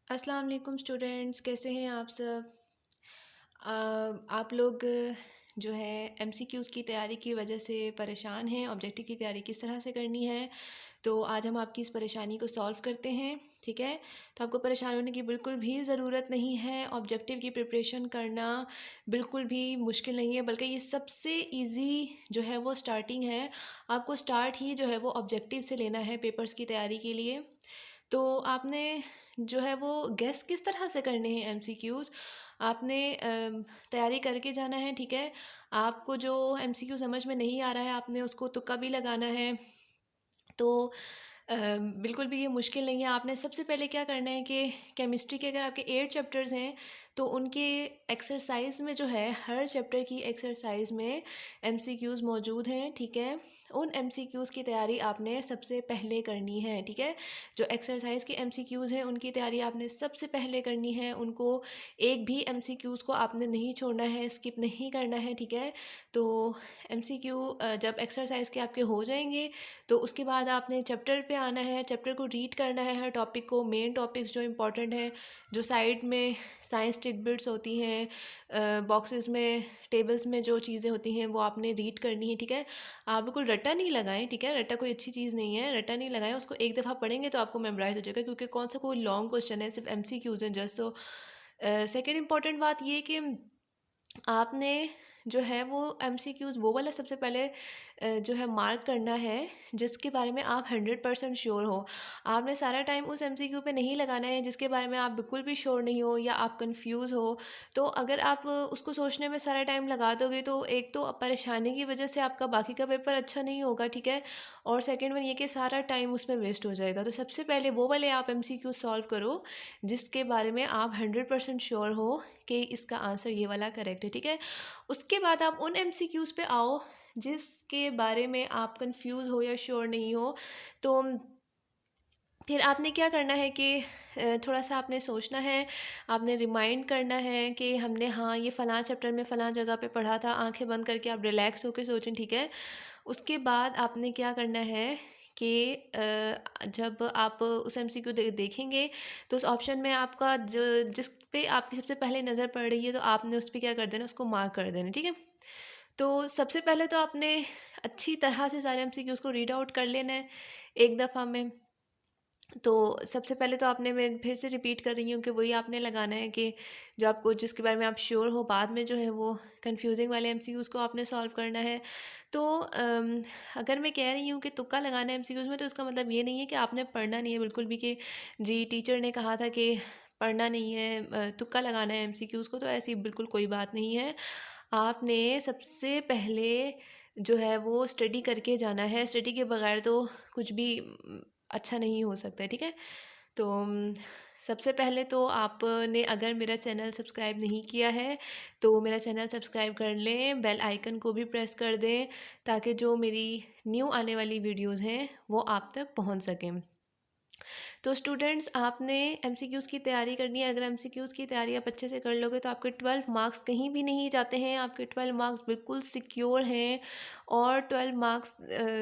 अस्सलाम वालेकुम स्टूडेंट्स, कैसे हैं आप सब। आप लोग जो है एमसीक्यूज़ की तैयारी की वजह से परेशान हैं, ऑब्जेक्टिव की तैयारी किस तरह से करनी है। तो आज हम आपकी इस परेशानी को सॉल्व करते हैं। ठीक है, तो आपको परेशान होने की बिल्कुल भी ज़रूरत नहीं है। ऑब्जेक्टिव की प्रिपरेशन करना बिल्कुल भी मुश्किल नहीं है, बल्कि ये सबसे इजी जो है वो स्टार्टिंग है। आपको स्टार्ट ही जो है वो ऑब्जेक्टिव से लेना है पेपर्स की तैयारी के लिए। तो आपने जो है वो गेस किस तरह से करने हैं एमसीक्यूज़। आपने तैयारी करके जाना है। ठीक है, आपको जो एमसीक्यू समझ में नहीं आ रहा है आपने उसको तुक्का भी लगाना है। तो बिल्कुल भी ये मुश्किल नहीं है। आपने सबसे पहले क्या करना है कि केमिस्ट्री के अगर आपके 8 चैप्टर्स हैं तो उनके एक्सरसाइज में जो है हर चैप्टर की एक्सरसाइज में एमसीक्यूज़ मौजूद हैं। ठीक है, उन एमसीक्यूज़ की तैयारी आपने सबसे पहले करनी है। ठीक है, जो एक्सरसाइज के एमसीक्यूज़ हैं उनकी तैयारी आपने सबसे पहले करनी है। उनको एक भी एमसीक्यूज़ को आपने नहीं छोड़ना है, स्किप नहीं करना है। ठीक है, तो एमसीक्यू जब एक्सरसाइज के आपके हो जाएंगे तो उसके बाद आपने चैप्टर पे आना है, चैप्टर को रीड करना है, हर टॉपिक को, मेन टॉपिक्स जो इंपॉर्टेंट हैं, जो साइड में साइंस टिडबिट्स होती हैं, बॉक्सेस में, टेबल्स में जो चीज़ें होती हैं वो आपने रीड करनी है। ठीक है, आप बिल्कुल रट्टा नहीं लगाएं। ठीक है, रट्टा कोई अच्छी चीज़ नहीं है, रट्टा नहीं लगाएं। उसको एक दफ़ा पढ़ेंगे तो आपको मेमोराइज हो जाएगा, क्योंकि कौन सा कोई लॉन्ग क्वेश्चन है, सिर्फ एमसीक्यूज़ हैं जस्ट। तो सेकेंड इंपॉर्टेंट बात ये कि आपने जो है वो एमसीक्यूज़ वो वाला सबसे पहले जो है मार्क करना है जिसके बारे में आप 100% श्योर हो। आपने सारा टाइम उस एमसीक्यू पे नहीं लगाना है जिसके बारे में आप बिल्कुल भी श्योर नहीं हो या आप कंफ्यूज हो। तो अगर आप उसको सोचने में सारा टाइम लगा दोगे तो एक तो परेशानी की वजह से आपका बाकी का पेपर अच्छा नहीं होगा। ठीक है, और सेकेंड वन ये कि सारा टाइम उसमें वेस्ट हो जाएगा। तो सबसे पहले वो वाले आप एमसीक्यू सॉल्व करो जिसके बारे में आप 100% श्योर हो कि इसका आंसर ये वाला करेक्ट है। ठीक है, उसके बाद आप उन एमसीक्यूज़ पे आओ जिसके बारे में आप कंफ्यूज हो या श्योर नहीं हो। तो फिर आपने क्या करना है कि थोड़ा सा आपने सोचना है, आपने रिमाइंड करना है कि हमने हाँ ये फ़लाँ चैप्टर में फ़लाँ जगह पे पढ़ा था। आंखें बंद करके आप रिलैक्स होकर सोचें। ठीक है, उसके बाद आपने क्या करना है कि जब आप उस एमसीक्यू देखेंगे तो उस ऑप्शन में आपका जो जिस पे आपकी सबसे पहले नज़र पड़ रही है तो आपने उस पर क्या कर देना, उसको मार्क कर देना। ठीक है, तो सबसे पहले तो आपने अच्छी तरह से सारे एमसीक्यूज़ को रीड आउट कर लेना है एक दफ़ा में। तो सबसे पहले तो आपने, मैं फिर से रिपीट कर रही हूँ कि वही आपने लगाना है कि जो आपको जिसके बारे में आप श्योर हो, बाद में जो है वो कंफ्यूजिंग वाले एमसीक्यूज़ को आपने सॉल्व करना है। तो अगर मैं कह रही हूँ कि तुक्का लगाना है एमसीक्यूज़ में तो इसका मतलब ये नहीं है कि आपने पढ़ना नहीं है बिल्कुल भी, कि जी टीचर ने कहा था कि पढ़ना नहीं है, तुक्का लगाना है एमसीक्यूज़ को, तो ऐसी बिल्कुल कोई बात नहीं है। आपने सबसे पहले जो है वो स्टडी करके जाना है। स्टडी के बगैर तो कुछ भी अच्छा नहीं हो सकता है। ठीक है, तो सबसे पहले तो आपने अगर मेरा चैनल सब्सक्राइब नहीं किया है तो मेरा चैनल सब्सक्राइब कर लें, बेल आइकन को भी प्रेस कर दें ताकि जो मेरी न्यू आने वाली वीडियोस हैं वो आप तक पहुंच सकें। तो स्टूडेंट्स, आपने एमसीक्यूज़ की तैयारी करनी है। अगर एमसीक्यूज़ की तैयारी आप अच्छे से कर लोगे तो आपके 12 मार्क्स कहीं भी नहीं जाते हैं, आपके 12 मार्क्स बिल्कुल सिक्योर हैं। और 12 मार्क्स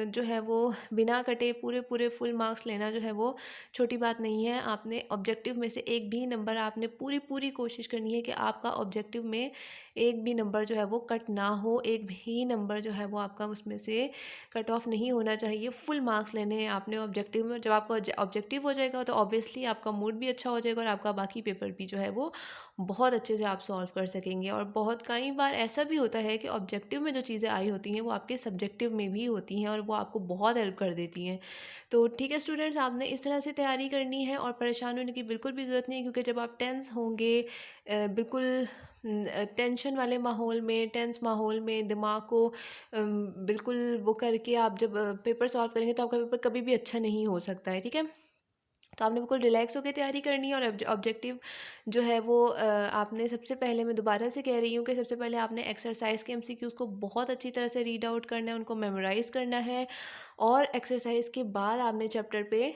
जो है वो बिना कटे पूरे पूरे फुल मार्क्स लेना जो है वो छोटी बात नहीं है। आपने ऑब्जेक्टिव में से एक भी नंबर, आपने पूरी पूरी कोशिश करनी है कि आपका ऑब्जेक्टिव में एक भी नंबर जो है वो कट ना हो, एक भी नंबर जो है वो आपका उसमें से कट ऑफ नहीं होना चाहिए। फुल मार्क्स लेने हैं आपने ऑब्जेक्टिव में। जब आपका ऑब्जेक्टिव हो जाएगा तो ऑब्वियसली आपका मूड भी अच्छा हो जाएगा और आपका बाकी पेपर भी जो है वो बहुत अच्छे से आप सॉल्व कर सकेंगे। और बहुत कई बार ऐसा भी होता है कि ऑब्जेक्टिव में जो चीज़ें आई होती हैं वो आपके सब्जेक्टिव में भी होती हैं और वो आपको बहुत हेल्प कर देती हैं। तो ठीक है स्टूडेंट्स, आपने इस तरह से तैयारी करनी है और परेशान होने की बिल्कुल भी ज़रूरत नहीं है, क्योंकि जब आप टेंस होंगे, बिल्कुल टेंशन वाले माहौल में, टेंस माहौल में दिमाग को बिल्कुल वो करके आप जब पेपर सॉल्व करेंगे तो आपका पेपर कभी भी अच्छा नहीं हो सकता है। ठीक है, तो आपने बिल्कुल रिलैक्स होकर तैयारी करनी है। और ऑब्जेक्टिव जो है वो आपने सबसे पहले, मैं दोबारा से कह रही हूँ कि सबसे पहले आपने एक्सरसाइज के एमसीक्यूज़ को बहुत अच्छी तरह से रीड आउट करना है, उनको मेमोराइज़ करना है। और एक्सरसाइज के बाद आपने चैप्टर पे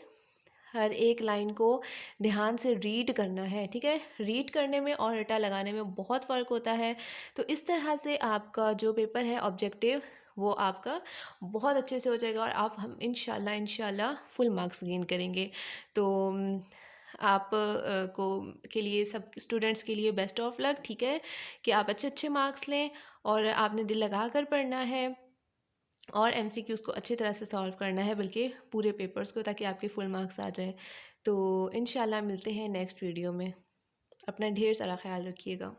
हर एक लाइन को ध्यान से रीड करना है। ठीक है, रीड करने में और रटा लगाने में बहुत फ़र्क होता है। तो इस तरह से आपका जो पेपर है ऑब्जेक्टिव वो आपका बहुत अच्छे से हो जाएगा और आप हम इंशाल्लाह इंशाल्लाह फुल मार्क्स गेन करेंगे। तो आप को के लिए, सब स्टूडेंट्स के लिए बेस्ट ऑफ लक, ठीक है, कि आप अच्छे अच्छे मार्क्स लें और आपने दिल लगा कर पढ़ना है और एमसीक्यूज़ को अच्छी तरह से सॉल्व करना है, बल्कि पूरे पेपर्स को, ताकि आपके फुल मार्क्स आ जाएँ। तो इंशाल्लाह मिलते हैं नेक्स्ट वीडियो में। अपना ढेर सारा ख्याल रखिएगा।